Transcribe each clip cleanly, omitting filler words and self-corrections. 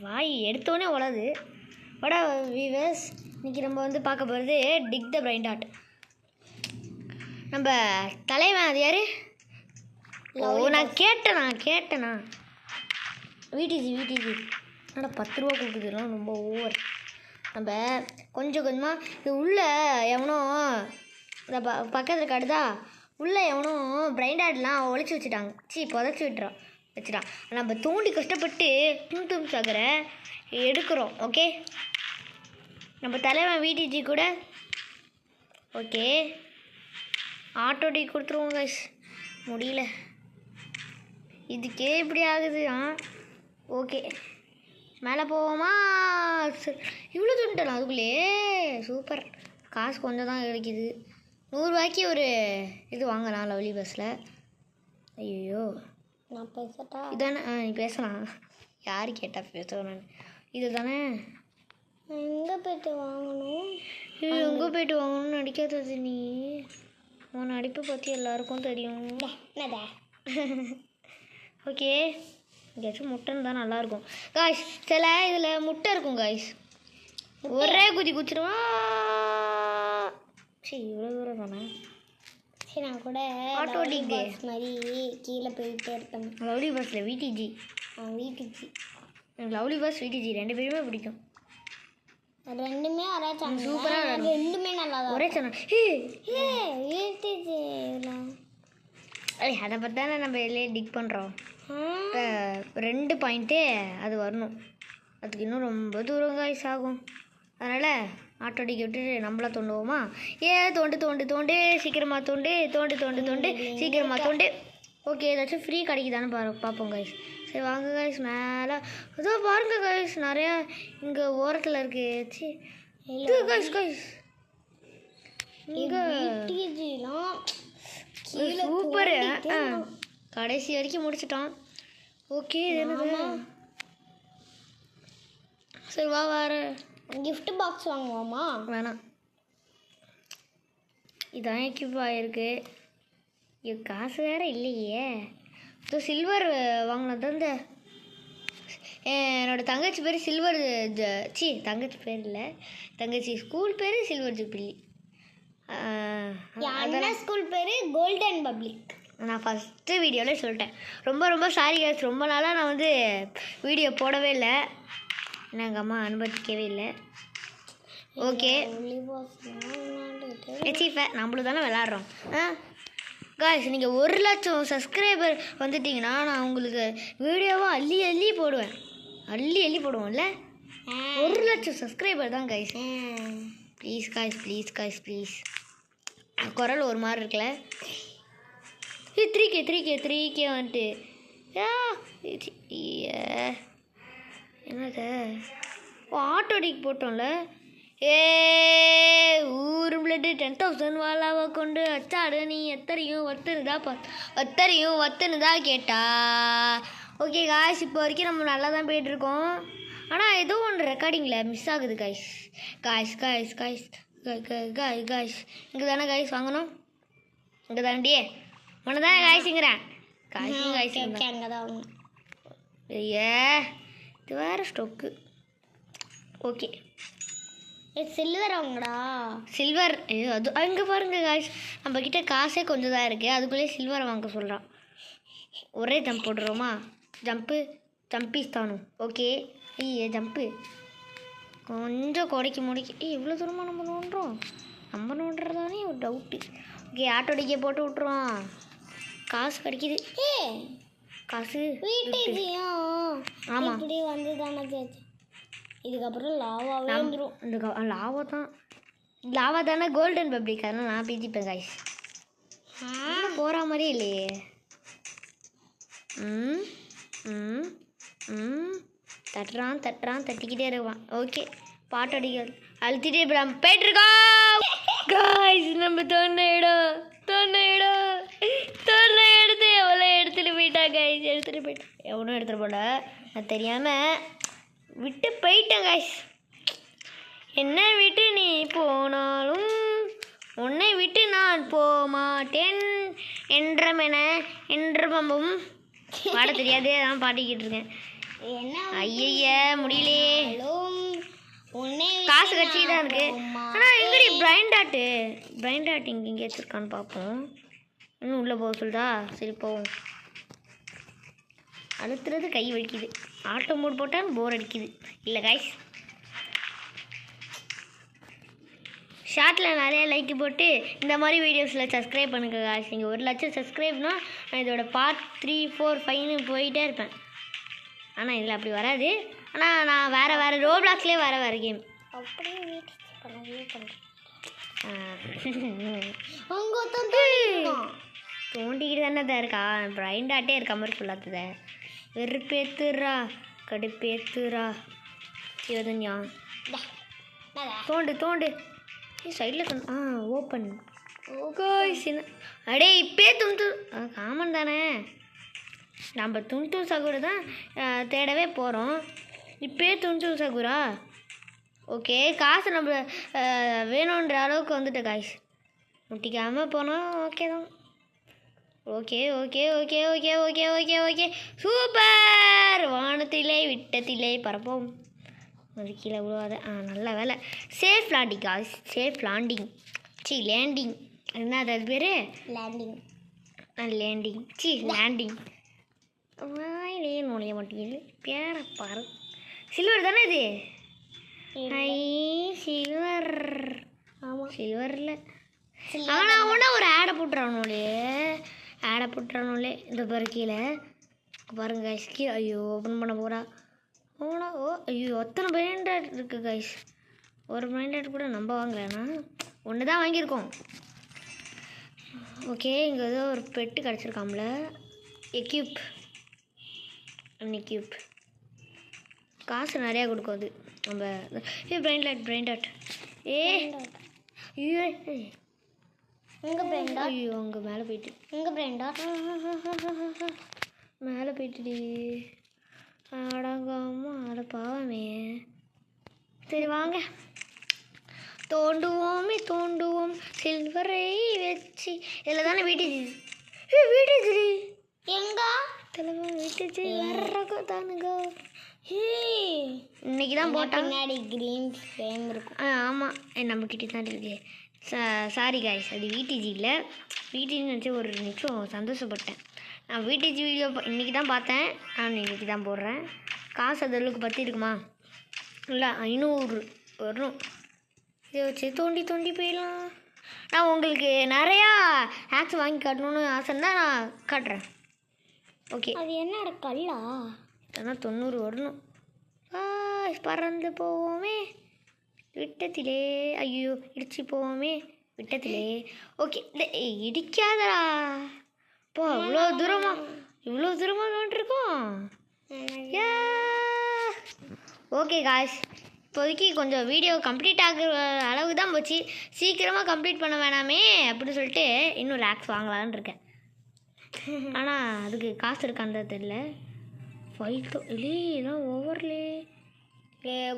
வாய் எடுத்தோடனே உலது. வட வீவர்ஸ், இன்றைக்கி நம்ம வந்து பார்க்க போகிறது டிக் த பிரைன் டாட். நம்ம தலைவன் அது யார்? நான் கேட்டேண்ணா வீடிஜி என்னடா 10 ரூபா கொடுக்குதுலாம் ரொம்ப ஓவர். நம்ம கொஞ்சம் கொஞ்சமாக இது உள்ளே எவனோ இந்த பக்கத்தில் கடுதா உள்ளே எவனோ பிரைன் டாட்லாம் ஒழிச்சு வச்சுட்டாங்க. புதைச்சி வச்சுட்டான். நம்ம தோண்டி கஷ்டப்பட்டு தும் சாகரை எடுக்கிறோம். ஓகே, நம்ம தலைவன் வீடிஜி கூட ஓகே ஆட்டோ டீ கொடுத்துருவோம் கைஸ். முடியல, இதுக்கே இப்படி ஆகுது. ஓகே, மேலே போவோமா? இவ்வளோ துண்டலாம் அதுக்குள்ளே. சூப்பர், காசு கொஞ்சம் தான் கிடைக்கிது. 100 ரூபாய்க்கு ஒரு இது வாங்கலாம் லவ்லி பஸ்ஸில். ஐயோ, நான் பேசட்டா? இதானே? நீ பேசலாம். யார் கேட்டால் பேசுவேன் நான். இது தானே? எங்கே போய்ட்டு வாங்கணும்? எங்கே போய்ட்டு வாங்கணும்னு நடிக்காதது நீ. உன் நடிப்பை பற்றி எல்லாருக்கும் தெரியும். ஓகே, எங்கேயாச்சும் முட்டைன்னு தான் நல்லாயிருக்கும் காய்ஸ். சில இதில் முட்டை இருக்கும் காய்ஸ். ஒரே குதிச்சிருவா. சரி, இவ்வளோ தூரம் தானே. சரி, நான் கூட ஆட்டோ டிக்கு மாதிரி கீழே போயிட்டே இருக்கேன். லவ்லி பஸ்ஸில் வீடிஜி. எனக்கு லவ்லி பஸ் வீடிஜி 2 பேருமே பிடிக்கும். ரெண்டுமே ஒரே சேனல். சூப்பராக ரெண்டுமே நல்லா தான் ஒரே சேனல். அதை பற்றி தானே நம்ம இதிலே டிக் பண்ணுறோம். 2 பாயிண்ட்டு அது வரணும். அதுக்கு இன்னும் ரொம்ப தூரம் காய்ஸ் ஆகும். அதனால் ஆட்டோ டிக்க விட்டுட்டு நம்மளா தோண்டுவோமா? தோண்டு சீக்கிரமாக தோண்டு சீக்கிரமாக தோண்டு. ஓகே, ஏதாச்சும் ஃப்ரீ கிடைக்குதான்னு பார்ப்போம் காய்ஸ். சரி வாங்க காய்ஸ், மேலே அதோ பாருங்க காய்ஸ், நிறையா இங்கே ஓரத்தில் இருக்குது. இது காய்ஸ் இங்கே சூப்பரு. கடைசி வரைக்கும் முடிச்சிட்டான். ஓகே, என்னது? சரி வா, வேறு கிஃப்ட் பாக்ஸ் வாங்குவோமா? வேணாம், இதான் எக்யூப் ஆகிருக்கு. இது காசு வேறு இல்லையே. ஸோ சில்வர் வாங்கினது இந்த என்னோடய தங்கச்சி பேர் சில்வர் தங்கச்சி பேர் இல்லை, தங்கச்சி ஸ்கூல் பேர் சில்வர் ஜூபிலி. அதெல்லாம் ஸ்கூல் பேர் கோல்டன் பப்ளிக். நான் ஃபஸ்ட்டு வீடியோவில் சொல்லிட்டேன். ரொம்ப சாரி கேஸ். ரொம்ப நாளாக நான் வந்து வீடியோ போடவே இல்லை, எங்கள் அம்மா அனுமதிக்கவே இல்லை. ஓகே, நம்மளும் தானே விளாட்றோம். காய்ஸ், நீங்கள் 1 லட்சம் சப்ஸ்கிரைபர் வந்துட்டிங்கன்னா நான் உங்களுக்கு வீடியோவாக அள்ளி போடுவேன். அள்ளி போடுவோம்ல. 1 லட்சம் சப்ஸ்கிரைபர் தான் காய்ஸ். ப்ளீஸ். குரல் ஒரு மாதிரி இருக்குல்ல. 3K வந்துட்டு என்னது? ஆட்டோ டிக் போட்டோம்ல. ஊர் பிளட்டு 10,000 வாழாவை கொண்டு அச்சாடு நீ எத்தனையும் வத்துனுதா கேட்டா. ஓகே காய்ஸ், இப்போ வரைக்கும் நம்ம நல்லா தான் போயிட்டுருக்கோம். ஆனால் ஏதோ ஒன்று ரெக்கார்டிங்கில் மிஸ் ஆகுது காய்ஸ். இங்கே தானே காய்ஸ் வாங்கணும். இங்கே தானே உன்னை தானே காய்ஸுங்கிறேன். அங்கே தான் வாங்கணும். இது வேறு ஸ்டோக்கு. ஓகே, சில்வர் வாங்கடா. சில்வர் அது அங்கே பாருங்க காய்ஸ், நம்மக்கிட்ட காசே கொஞ்சம் தான் இருக்குது, அதுக்குள்ளேயே சில்வரை வாங்க சொல்கிறான். ஒரே ஜம்ப் போட்டுருவோமா? ஜம்பிஸ்தானும். ஓகே, ஜம்ப்பு கொஞ்சம் முடைக்கி. இவ்வளோ தூரமாக நம்ம நோண்டுறதானே ஒரு டவுட்டு. ஓகே, ஆட்டோ டிக்கே போட்டு விட்ருவோம். காசு கிடைக்கிது. காசு ஆமாம், இப்படி வந்து தானே சேர்த்து. இதுக்கப்புறம் லாவாவே வந்துடும். இந்த லாவா தானே கோல்டன் பப்ளிக். அதனால் நான் பிஜிப்பேன் காய்ஸ். போகிற மாதிரியே இல்லையே. தட்டிக்கிட்டே இருப்பான். ஓகே, பாட்டடிகள் அழுத்திட்டே போயிட்டுருக்கோம் காய்ஸ். நம்ம தொன்ன இடம் எடுத்து எவ்வளோ எடுத்துகிட்டு போயிட்டா காய்ஸ். எவனும் எடுத்துகிட்டு போல, நான் தெரியாமல் விட்டு போயிட்டேன் காய்ஸ். என்ன விட்டு நீ போனாலும் உன்னை விட்டு நான் போமாட்டேன் என்றமென என்றமும் பாட தெரியாதே, அதான் பாடிக்கிட்டு இருக்கேன். ஐய முடியலையே. காசு கட்சி தான் இருக்கு. ஆனால் எங்கடி பிரைன் டாட் இங்கே வச்சுருக்கான்னு பார்ப்போம். இன்னும் உள்ளே போக சொல்லுதா? சரி போவோம். அழுத்துறது கை வலிக்குது. ஆட்டோ மோட் போட்டால் போர் அடிக்குது இல்லை காய்ஸ். ஷார்ட்டில் நிறைய லைக் போட்டு இந்த மாதிரி வீடியோஸில் சப்ஸ்கிரைப் பண்ணுங்க காய்ஸ். நீங்கள் 1 லட்சம் சப்ஸ்கிரைப்னால் நான் இதோட பார்ட் 3, 4, 5ன்னு போயிட்டே இருப்பேன். ஆனால் இதில் அப்படி வராது. ஆனால் நான் வேறு ரோப்ளாக்ஸ்லேயே வேறு கேம் அப்படியே தோண்டிக்கிட்டு தானே தான் இருக்கா. பிரைன் டாட்டே இருக்க மாதிரி சொல்லாதத. வெறுப்பேத்துறா கடுப்பேத்துறா. சிவதன்யா தோண்டு சைடில் ஓப்பன். அடே இப்பே துண்டு காமன் தானே. நம்ம துண்டு சகுரை தான் தேடவே போகிறோம். இப்பே துண்டு சகுரா. ஓகே காசு நம்ம வேணுன்ற அளவுக்கு வந்துட்டு காய்ஸ். முட்டிக்காமல் போனால் ஓகே தான். Okay super. வானத்திலே விட்டத்திலே பரப்போம். அது கீழே விழுவாத. நல்ல வேலை. Safe landing guys. Safe landing. Landing என்ன அது பேர்? லேண்டிங். வாயிலே நுழைய மாட்டேங்குது. பேர பாரு. சில்வர் தானே இது? சில்வர். ஆமாம் சில்வரில். ஆனால் ஒன்றா ஒரு ஆடை போட்டுறானுலே இந்த பாரு கீழே பாருங்க கைஸ். ஐயோ ஓப்பன் பண்ண போகிறா. ஐயோ அத்தனை பிரைண்டட் இருக்குது கைஸ். ஒரு பிரைண்டட் கூட நம்ம வாங்கலைன்னா ஒன்று தான் வாங்கியிருக்கோம். ஓகே இங்கே ஏதோ ஒரு பெட்டு கிடச்சிருக்காம்ல. எக்யூப் காசு நிறையா கொடுக்கும் அது. நம்ம பிரைண்ட் டாட் ஐயோ அங்கே மேலே போயிட்டுடி அடங்காமல் அட பாவமே. சரி வாங்க தோண்டுவோம் சில்வரை வச்சு. இதில் தானே வீட்டுச்சு எங்க தலைமை வீட்டுச்சு வர்றக்கோ தானுங்க. இன்னைக்கு தான் போட்டால் பின்னாடி க்ரீன் ஃப்ரேம் இருக்கும். ஆமாம் நம்ம கிட்டே தான் இருக்கு. சாரி காய்ஸ் அது வீட்டுஜி இல்லை. வீட்டுன்னு நினச்சி ஒரு நிமிஷம் சந்தோஷப்பட்டேன். நான் வீட்டுஜி வீடியோ இன்றைக்கி தான் பார்த்தேன். நான் இன்றைக்கி தான் போடுறேன். காசு அது அளவுக்கு பற்றி இருக்குமா? இல்லை 500 வரும். இதை வச்சு தோண்டி போயிடலாம். நான் உங்களுக்கு நிறையா ஹேக்ஸ் வாங்கி காட்டணுன்னு ஆசைன்னா நான் காட்டுறேன். ஓகே அது என்னோட கல்லா? ஆனால் 90 வரணும். பறந்து போவோமே விட்டத்திலே. ஐயோ இடிச்சு போவோமே விட்டத்திலே. ஓகே இடிக்காதடா போ. இவ்வளோ தூரமாக வந்துருக்கோம். ஓகே காய்ஸ் இப்போதைக்கு கொஞ்சம் வீடியோ கம்ப்ளீட் ஆகிற அளவுக்கு தான் போச்சு. சீக்கிரமாக கம்ப்ளீட் பண்ண வேணாமே அப்படின்னு சொல்லிட்டு இன்னும் லேக்ஸ் வாங்கலான்னு இருக்கேன். ஆனால் அதுக்கு காசு இருக்கான்னு தெரியல. 5 இல்லைனா ஓவர்லே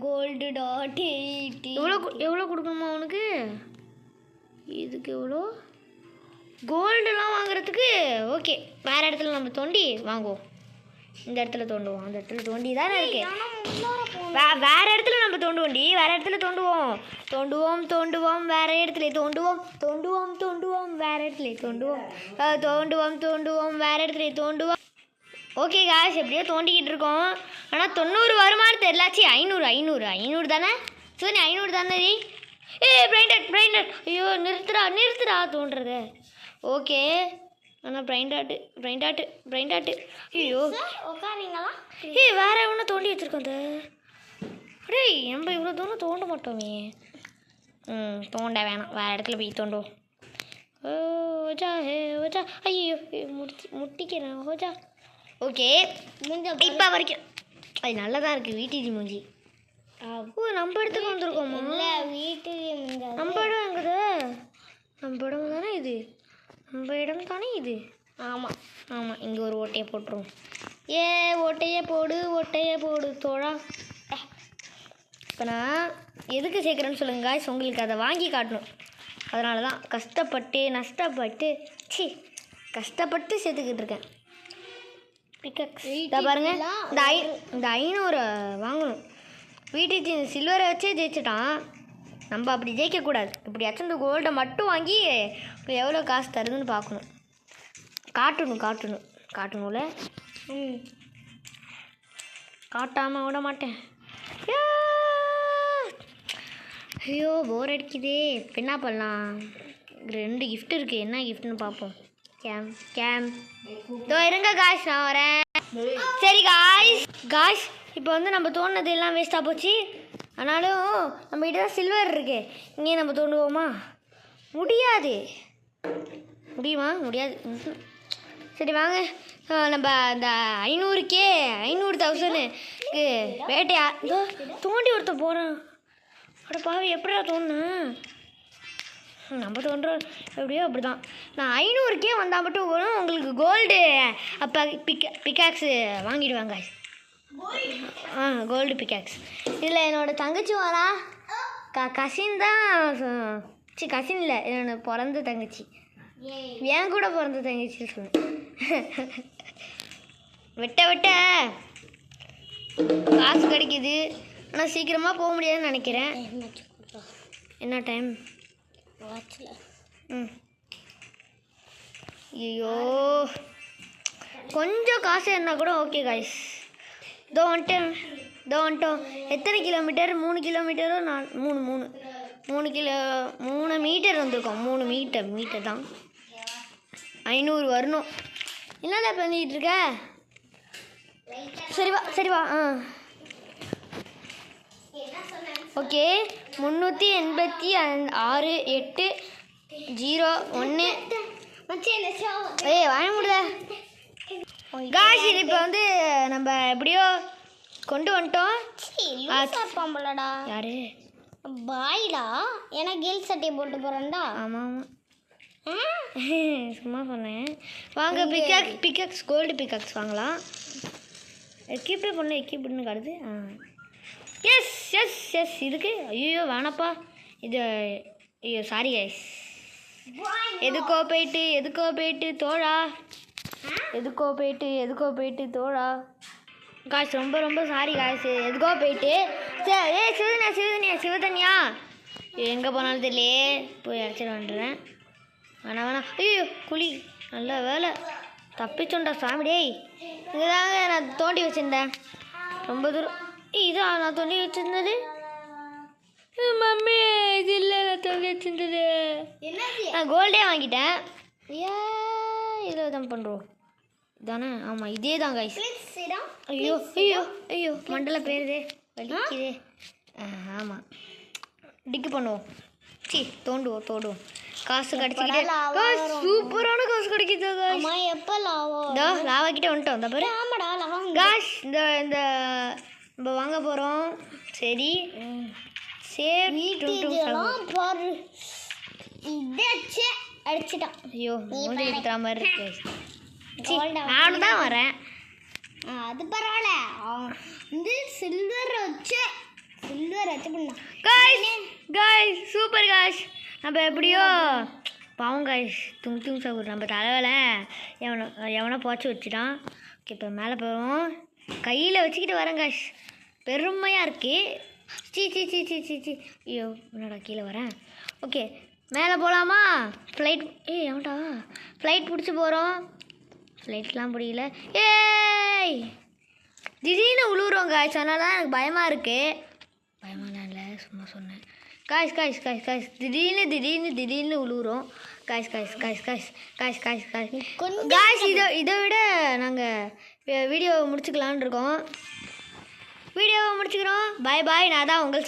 கோல்டு டாட் 80. எவ்வளோ கொடுக்கணுமா உனக்கு? இதுக்கு எவ்வளோ கோல்டுலாம் வாங்குறதுக்கு? ஓகே வேறு இடத்துல நம்ம தோண்டி வாங்குவோம். இந்த இடத்துல தோண்டுவோம். அந்த இடத்துல தோண்டி தானே இருக்கு. வேறு இடத்துல நம்ம தோண்டுவோண்டி. வேறு இடத்துல தோண்டுவோம் வேறு இடத்துல தோண்டுவோம் வேறு இடத்துல வேறு இடத்துல தோண்டுவோம். ஓகே காய்ஸ் எப்படியோ தோண்டிக்கிட்டு இருக்கோம். ஆனால் 90 வருமானு தெரியலாச்சு. 500 தானே சோனி? 500 தானே? பிரைண்டட் ஐயோ நிறுத்துறா தோன்றுறது. ஓகே ஆனால் பிரைண்டாட்டு ஐயோ உட்காரீங்களா? வேறு எவ்வளோ தோண்டி வச்சுருக்கோம். அது டேய் நம்ம இவ்வளோ தூரம் தோண்ட மாட்டோமே. தோண்ட வேணாம் வேறு இடத்துல போய் தோண்டுவோம். ஓஜா ஐயோ முட்டிக்கிறேன் ஓஜா. ஓகே இப்போ வரைக்கும் அது நல்லா தான் இருக்குது. வீட்டுஜி மூஞ்சி. நம்ம இடத்துக்கு வந்திருக்கோமா? இல்லை வீட்டு நம்ம இடம் எங்குது? நம்ம இடம் தானே இது. நம்ம இடம் தானே இது. ஆமாம் இங்கே ஒரு ஓட்டையை போட்டுருவோம். ஓட்டையை போடு தோழா. இப்போ நான் எதுக்கு சேர்க்குறேன்னு சொல்லுங்க காய்ஸ். உங்களுக்கு அதை வாங்கி காட்டணும். அதனால தான் கஷ்டப்பட்டு சேர்த்துக்கிட்டு இருக்கேன். பிக்கக்ஸ் இதை பாருங்க. இந்த 500 வாங்கணும். வீட்டுக்கு சில்வரை வச்சே ஜெயிச்சிட்டான். நம்ம அப்படி ஜெயிக்கக்கூடாது. இப்படியாச்சும் இந்த கோல்டை மட்டும் வாங்கி எவ்வளோ காசு தருதுன்னு பார்க்கணும். காட்டணும்ல. காட்டாமல் விட மாட்டேன். ஐயோ போர் அடிக்குதே. என்ன பண்ணலாம்? 2 கிஃப்ட் இருக்குது. என்ன கிஃப்ட்னு பார்ப்போம். கேம் இதோ இருங்க காய்ஸ், நான் வரேன். சரி காய்ஸ் இப்போ வந்து நம்ம தோண்டினது எல்லாம் வேஸ்ட்டாக போச்சு. ஆனாலும் நம்ம கிட்ட தான் சில்வர் இருக்கு. இங்கே நம்ம தோண்டுவோமா? முடியுமா? முடியாது. சரி வாங்க, நம்ம அந்த 500,000க்கு வேட்டையா தோண்டி ஒருத்த போகிறோம். அட பாவி, எப்படியா தோணுன்னு நம்ம தோன்றோம். எப்படியோ அப்படி தான். நான் 500K வந்தால் மட்டும் வரும். உங்களுக்கு கோல்டு அப்போ பிக்காக்ஸு வாங்கிடுவாங்க. Gold pickaxe. இதில் என்னோடய தங்கச்சி வரா. கசின் தான். கசின் இல்லை, என்னோட பிறந்த தங்கச்சி. என் கூட பிறந்த தங்கச்சி சொன்னேன். வெட்ட காசு கிடைக்கிது. ஆனால் சீக்கிரமாக போக முடியாதுன்னு நினைக்கிறேன். என்ன டைம்? ஐயோ கொஞ்சம் காசு இருந்தால் கூட ஓகே காய்ஸ். இதோ வந்துட்டோம். எத்தனை கிலோமீட்டர்? 3 கிலோமீட்டரோ 3 மீட்டர் வந்திருக்கோம். 3 மீட்டர் தான். 500 வரணும். என்னடா பண்ணிக்கிட்டு இருக்க? சரி வா. ஓகே, 386 8 0 1 வாங்க முடியல காய்ஸ். இது இப்போ வந்து நம்ம எப்படியோ கொண்டு வந்துட்டோம். யாரு பாய்டா? ஏன்னா கேர்ள் சட்டையை போட்டு போகிறேன்டா. ஆமாம் சும்மா சொன்னேன். வாங்க பிக்காக்ஸ் கோல்டு பிக்காக்ஸ் வாங்கலாம். எக்யூப்பே எக்யூப்னு காடுது. எஸ் இதுக்கு. ஐயோ வேணப்பா இது. ஐயோ சாரி கைஸ். எதுக்கோ போயிட்டு தோழா. காய்ஸ் ரொம்ப சாரி காய்ஸ். எதுக்கோ போயிட்டு சிவதன்யா எங்கே போனாலும் தெரியலையே. போய் அழைச்சிட்டு வந்துடுறேன். வேணாம். ஐயோ குழி. நல்ல வேலை தப்பிச்சோண்டா சாமி. டேய் இங்கே தாங்க நான் தோண்டி வச்சுருந்தேன். ரொம்ப தூரம். இதான் நான் தோண்டி வச்சுருந்தது. மம்மி இது இல்லை, நான் தோண்டி வச்சுருந்தது. நான் கோல்டே வாங்கிட்டேன். இதில் தான் பண்ணுறோம் தானே? ஆமாம் இதே தான் கைஸ். ஐயோ மண்டல பேருதே, வலிக்குதே. ஆமாம் டிக்கு பண்ணுவோம். தோண்டுவோம். காசு கிடைச்சிக்கிட்டே. சூப்பரான காசு கிடைக்குது. எப்போ லாவா கிட்ட வந்துட்டோம். இந்த பாரு. காஷ் இந்த நம்ம வாங்க போகிறோம். சரி அடிச்சிட்டான். ஐயோ மூஞ்சி எடுக்கிற மாதிரி இருக்கு. நானும் தான் வரேன். அது பரவாயில்ல. வந்து சில்வர் வச்சு பண்ணலாம். Guys super guys. நம்ம எப்படியோ பாவம் காய்ஸ். தும் சாகுர் நம்ம தலைவலை எவனோ போச்சு வச்சுட்டான். ஓகே இப்போ மேலே போவோம். கையில் வச்சுக்கிட்டு வரேன் காய்ஸ். பெருமையாக இருக்கு. சி ஐயோ என்னடா கீழே வரேன். ஓகே மேலே போகலாமா? ஃப்ளைட் எவன்டா ஃப்ளைட் பிடிச்சி போகிறோம். ஃப்ளைட்லாம் பிடிக்கல. திடீர்னு உழுவுறோம் காய்ஸ். அதனால தான் எனக்கு பயமாக இருக்குது. பயமாலாம் இல்லை, சும்மா சொன்னேன். காய்ஸ் திடீர்னு உழுவுறோம். காய்ஸ் இதை விட நாங்கள் வீடியோவை முடிச்சுக்கலான் இருக்கோம். பாய். நான் தான் உங்கள்